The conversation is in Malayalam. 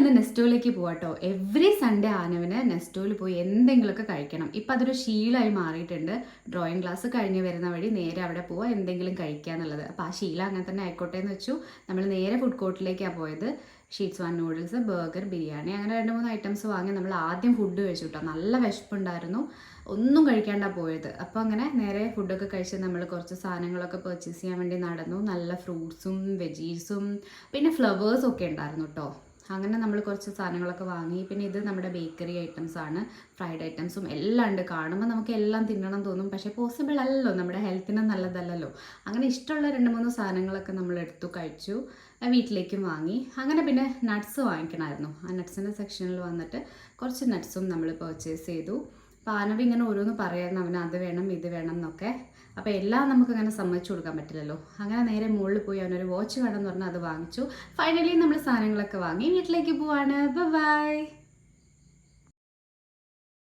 നമ്മളിന്ന് നെസ്റ്റോയിലേക്ക് പോവാട്ടോ. എവറി സൺഡേ ആനവിന് നെസ്റ്റോയിൽ പോയി എന്തെങ്കിലുമൊക്കെ കഴിക്കണം. ഇപ്പം അതൊരു ശീലമായി മാറിയിട്ടുണ്ട്. ഡ്രോയിങ് ക്ലാസ് കഴിഞ്ഞ് വരുന്ന വഴി നേരെ അവിടെ പോവുക, എന്തെങ്കിലും കഴിക്കുക എന്നുള്ളത്. അപ്പോൾ ആ ശീലം അങ്ങനെ തന്നെ ആയിക്കോട്ടെ എന്ന് വെച്ചു. നമ്മൾ നേരെ ഫുഡ് കോർട്ടിലേക്കാണ് പോയത്. ഷീറ്റ്സ് 1 നൂഡിൽസ്, ബർഗർ, ബിരിയാണി, അങ്ങനെ 2-3 ഐറ്റംസ് വാങ്ങി നമ്മൾ ആദ്യം ഫുഡ് കഴിച്ചു കേട്ടോ. നല്ല വിശപ്പുണ്ടായിരുന്നു, ഒന്നും കഴിക്കാണ്ടാണ് പോയത്. അപ്പോൾ അങ്ങനെ നേരെ ഫുഡൊക്കെ കഴിച്ച് നമ്മൾ കുറച്ച് സാധനങ്ങളൊക്കെ പർച്ചേസ് ചെയ്യാൻ വേണ്ടി നടന്നു. നല്ല ഫ്രൂട്ട്സും വെജീസും പിന്നെ ഫ്ലവേഴ്സും ഒക്കെ ഉണ്ടായിരുന്നു കേട്ടോ. അങ്ങനെ നമ്മൾ കുറച്ച് സാധനങ്ങളൊക്കെ വാങ്ങി. പിന്നെ ഇത് നമ്മുടെ ബേക്കറി ഐറ്റംസ് ആണ്, ഫ്രൈഡ് ഐറ്റംസും എല്ലാം ഉണ്ട്. കാണുമ്പോൾ നമുക്ക് എല്ലാം തിന്നണം തോന്നും, പക്ഷേ പോസിബിൾ അല്ലല്ലോ, നമ്മുടെ ഹെൽത്തിന് നല്ലതല്ലല്ലോ. അങ്ങനെ ഇഷ്ടമുള്ള 2-3 സാധനങ്ങളൊക്കെ നമ്മൾ എടുത്തു കഴിച്ചു, വീട്ടിലേക്കും വാങ്ങി. അങ്ങനെ പിന്നെ നട്ട്സ് വാങ്ങിക്കണമായിരുന്നു. ആ നട്ട്സിൻ്റെ സെക്ഷനിൽ വന്നിട്ട് കുറച്ച് നട്ട്സും നമ്മൾ പർച്ചേസ് ചെയ്തു. അപ്പോൾ ആനവി ഇങ്ങനെ ഓരോന്ന് പറയായിരുന്നു, അവന് അത് വേണം ഇത് വേണം എന്നൊക്കെ. അപ്പോൾ എല്ലാം നമുക്കങ്ങനെ സമ്മതിച്ചു കൊടുക്കാൻ പറ്റില്ലല്ലോ. അങ്ങനെ നേരെ മുകളിൽ പോയി അവനൊരു വാച്ച് വേണമെന്ന് പറഞ്ഞാൽ അത് വാങ്ങിച്ചു. ഫൈനലി നമ്മൾ സാധനങ്ങളൊക്കെ വാങ്ങി വീട്ടിലേക്ക് പോവാണ്. ബൈ.